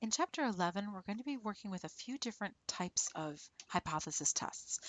In Chapter 11, we're going to be working with a few different types of hypothesis tests.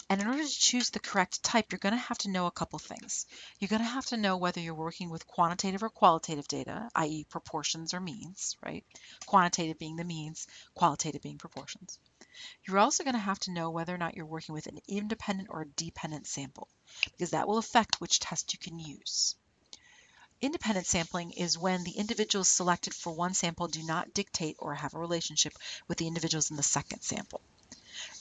And in order to choose the correct type, you're going to have to know a couple things. You're going to have to know whether you're working with quantitative or qualitative data, i.e. proportions or means, right? Quantitative being the means, qualitative being proportions. You're also going to have to know whether or not you're working with an independent or a dependent sample, because that will affect which test you can use. Independent sampling is when the individuals selected for one sample do not dictate or have a relationship with the individuals in the second sample.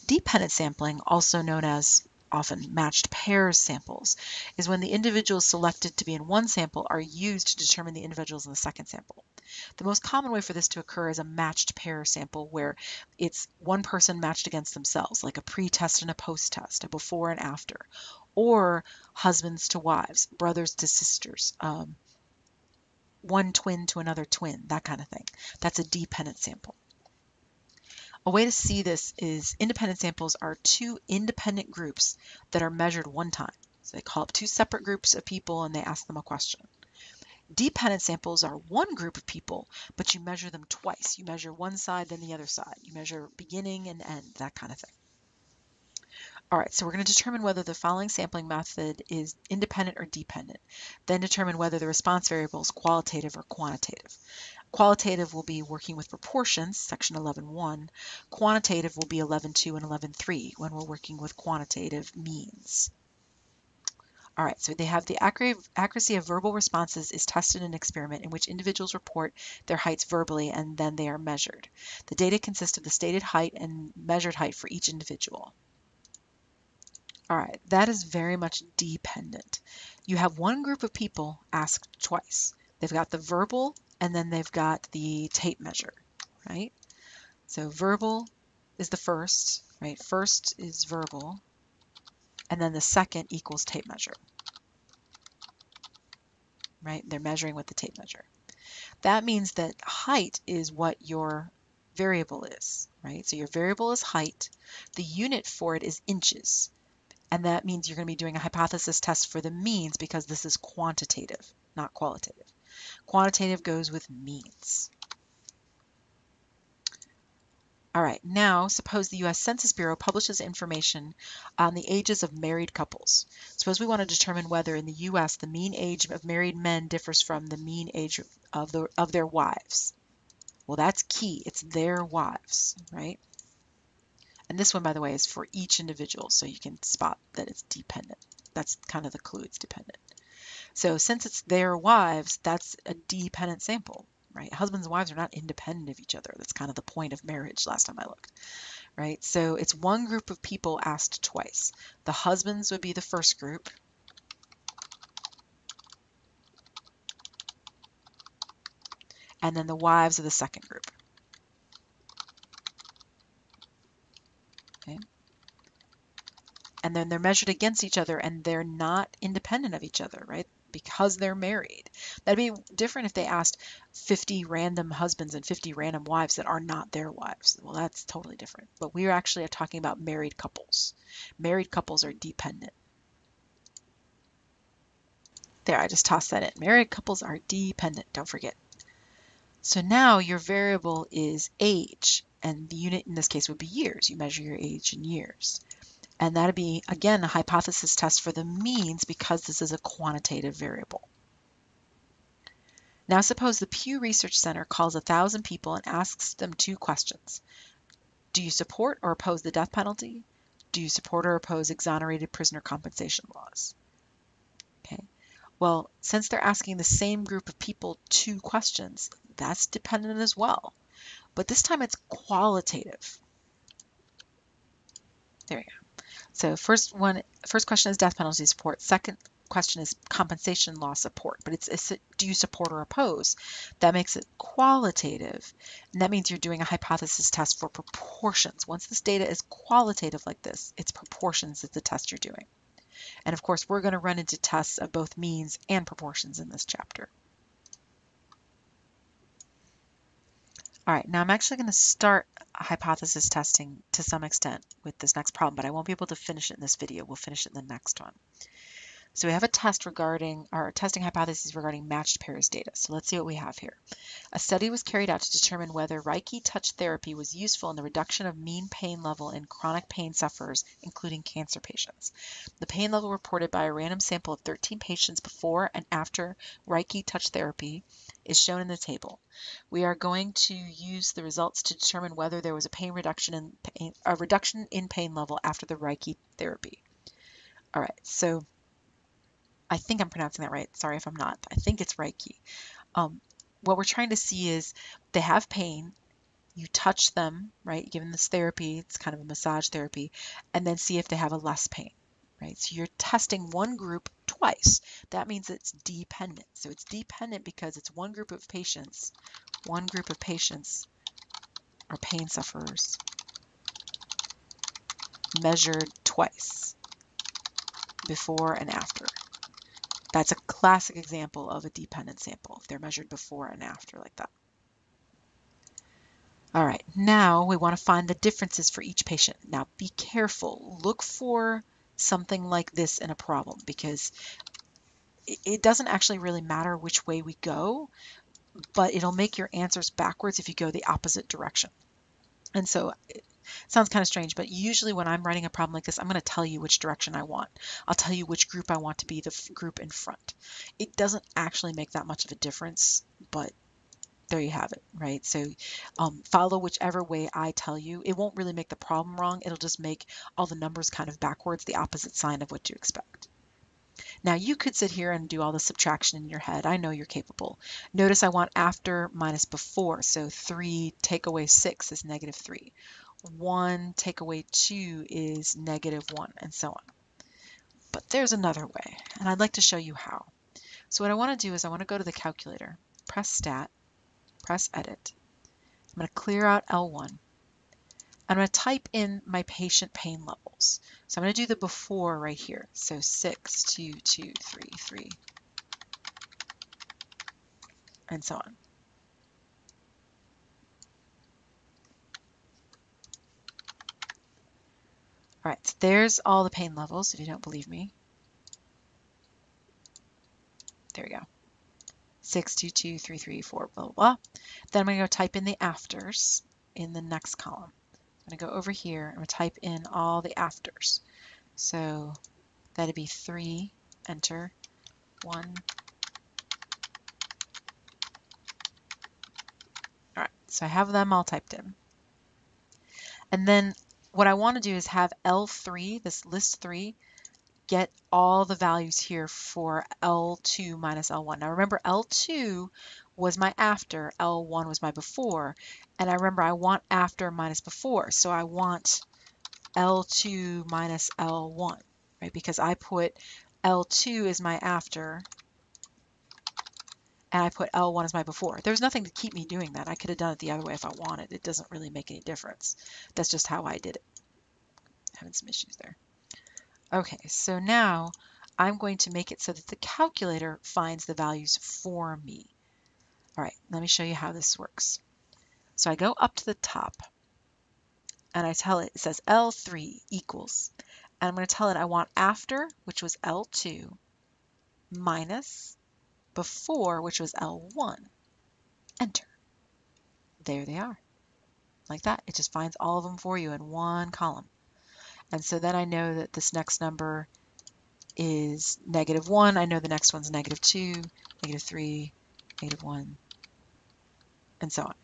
Dependent sampling, also known as often matched pairs samples, is when the individuals selected to be in one sample are used to determine the individuals in the second sample. The most common way for this to occur is a matched pair sample where it's one person matched against themselves, like a pre-test and a post-test, a before and after, or husbands to wives, brothers to sisters, one twin to another twin, that kind of thing. That's a dependent sample. A way to see this is independent samples are two independent groups that are measured one time. So they call up two separate groups of people and they ask them a question. Dependent samples are one group of people, but you measure them twice. You measure one side, then the other side. You measure beginning and end, that kind of thing. All right, so we're going to determine whether the following sampling method is independent or dependent. Then determine whether the response variable is qualitative or quantitative. Qualitative will be working with proportions, section 11.1. Quantitative will be 11.2 and 11.3 when we're working with quantitative means. All right, so they have the accuracy of verbal responses is tested in an experiment in which individuals report their heights verbally and then they are measured. The data consist of the stated height and measured height for each individual. All right, that is very much dependent. You have one group of people asked twice. They've got the verbal and then they've got the tape measure, right? So verbal is the first, right? First is verbal, and then the second equals tape measure, right? They're measuring with the tape measure. That means that height is what your variable is, right? So your variable is height. The unit for it is inches. And that means you're going to be doing a hypothesis test for the means because this is quantitative, not qualitative. Quantitative goes with means. All right, now suppose the U.S. Census Bureau publishes information on the ages of married couples. Suppose we want to determine whether in the U.S. the mean age of married men differs from the mean age of their wives. Well, that's key. It's their wives, right? And this one, by the way, is for each individual, so you can spot that it's dependent. That's kind of the clue, it's dependent. So since it's their wives, that's a dependent sample, right? Husbands and wives are not independent of each other. That's kind of the point of marriage last time I looked, right? So it's one group of people asked twice. The husbands would be the first group. And then the wives are the second group. Okay? And then they're measured against each other and they're not independent of each other, right? Because they're married. That'd be different if they asked 50 random husbands and 50 random wives that are not their wives. Well, that's totally different. But we are actually talking about married couples. Married couples are dependent. There, I just tossed that in. Married couples are dependent, don't forget. So now your variable is age, and the unit in this case would be years. You measure your age in years. And that'd be, again, a hypothesis test for the means because this is a quantitative variable. Now suppose the Pew Research Center calls 1,000 people and asks them two questions. Do you support or oppose the death penalty? Do you support or oppose exonerated prisoner compensation laws? Okay. Well, since they're asking the same group of people two questions, that's dependent as well. But this time it's qualitative. There we go. So first question is death penalty support. Second question is compensation law support, but it's do you support or oppose? That makes it qualitative, and that means you're doing a hypothesis test for proportions. Once this data is qualitative like this, it's proportions is the test you're doing. And of course, we're going to run into tests of both means and proportions in this chapter. All right, now I'm actually going to start hypothesis testing to some extent with this next problem, but I won't be able to finish it in this video. We'll finish it in the next one. So we have a test regarding our testing hypotheses regarding matched pairs data. So let's see what we have here. A study was carried out to determine whether Reiki touch therapy was useful in the reduction of mean pain level in chronic pain sufferers, including cancer patients. The pain level reported by a random sample of 13 patients before and after Reiki touch therapy is shown in the table. We are going to use the results to determine whether there was a reduction in pain level after the Reiki therapy. All right, so I think I'm pronouncing that right. Sorry if I'm not. I think it's Reiki. What we're trying to see is they have pain. You touch them, right? Given this therapy, it's kind of a massage therapy, and then see if they have a less pain, right? So you're testing one group twice. That means it's dependent. So it's dependent because it's one group of patients. One group of patients are pain sufferers measured twice, before and after. That's a classic example of a dependent sample, if they're measured before and after like that. All right, now we want to find the differences for each patient. Now be careful. Look for something like this in a problem because it doesn't actually really matter which way we go, but it'll make your answers backwards if you go the opposite direction. And so it sounds kind of strange, but usually when I'm writing a problem like this, I'm going to tell you which direction I want. I'll tell you which group I want to be the group in front. It doesn't actually make that much of a difference, but there you have it, right? So follow whichever way I tell you. It won't really make the problem wrong. It'll just make all the numbers kind of backwards, the opposite sign of what you expect. Now you could sit here and do all the subtraction in your head. I know you're capable. Notice I want after minus before. So 3 take away 6 is negative 3. 1 take away 2 is negative 1, and so on. But there's another way, and I'd like to show you how. So what I want to do is I want to go to the calculator, press Stat, press Edit. I'm going to clear out L1. I'm going to type in my patient pain levels. So I'm going to do the before right here. So 6, 2, 2, 3, 3, and so on. All right, so there's all the pain levels if you don't believe me. There we go. 6, 2, 2, 3, 3, 4, blah, blah, blah. Then I'm going to go type in the afters in the next column. I'm going to go over here. I'm going to type in all the afters. So that'd be 3, enter, 1. All right, so I have them all typed in. And then what I want to do is have L3, this list 3, get all the values here for L2 minus L1. Now remember, L2 was my after, L1 was my before, and I remember I want after minus before, so I want L2 minus L1, right? Because I put L2 as my after, and I put L1 as my before. There's nothing to keep me doing that. I could have done it the other way if I wanted. It doesn't really make any difference. That's just how I did it. Having some issues there. Okay, so now I'm going to make it so that the calculator finds the values for me. All right, let me show you how this works. So I go up to the top and I tell it, it says L3 equals, and I'm going to tell it I want after, which was L2, minus before, which was L1. Enter. There they are. Like that. It just finds all of them for you in one column. And so then I know that this next number is -1. I know the next one's -2, -3, -1, and so on.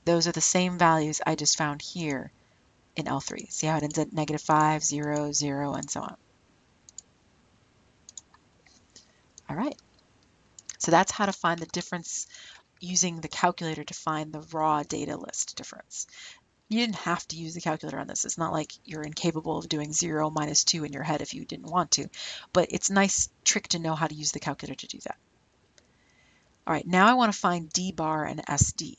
Those are the same values I just found here in L3. See how it ends at -5, 0, 0, and so on. All right. So that's how to find the difference using the calculator to find the raw data list difference. You didn't have to use the calculator on this. It's not like you're incapable of doing 0 minus 2 in your head if you didn't want to, but it's a nice trick to know how to use the calculator to do that. All right, now I want to find D bar and SD.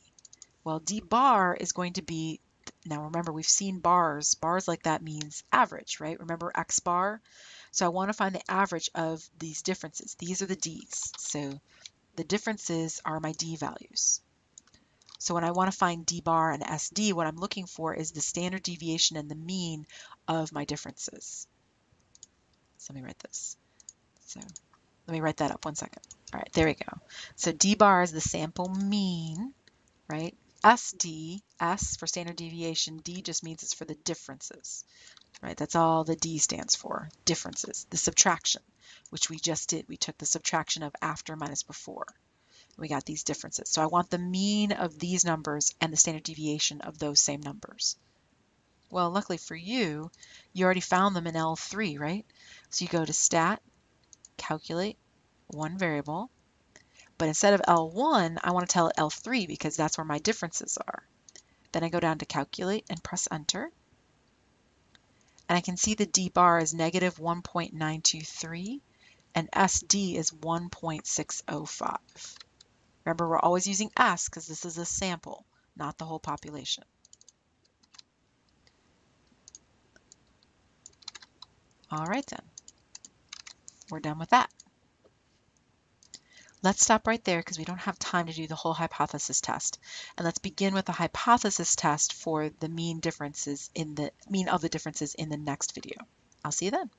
Well, D bar is going to be, now remember we've seen bars. Bars like that means average, right? Remember X bar? So I want to find the average of these differences. These are the D's. So the differences are my D values. So when I want to find D bar and SD, what I'm looking for is the standard deviation and the mean of my differences. So let me write this. So let me write that up 1 second. All right, there we go. So D bar is the sample mean, right? SD, S for standard deviation, D just means it's for the differences, right? That's all the D stands for, differences. The subtraction, which we just did. We took the subtraction of after minus before. We got these differences. So I want the mean of these numbers and the standard deviation of those same numbers. Well, luckily for you, you already found them in L3, right? So you go to Stat, Calculate, one variable. But instead of L1, I want to tell it L3 because that's where my differences are. Then I go down to Calculate and press Enter. And I can see the D bar is negative 1.923 and SD is 1.605. Remember, we're always using S because this is a sample, not the whole population. All right then, we're done with that. Let's stop right there because we don't have time to do the whole hypothesis test. And let's begin with the hypothesis test for the mean differences in the mean of the differences in the next video. I'll see you then.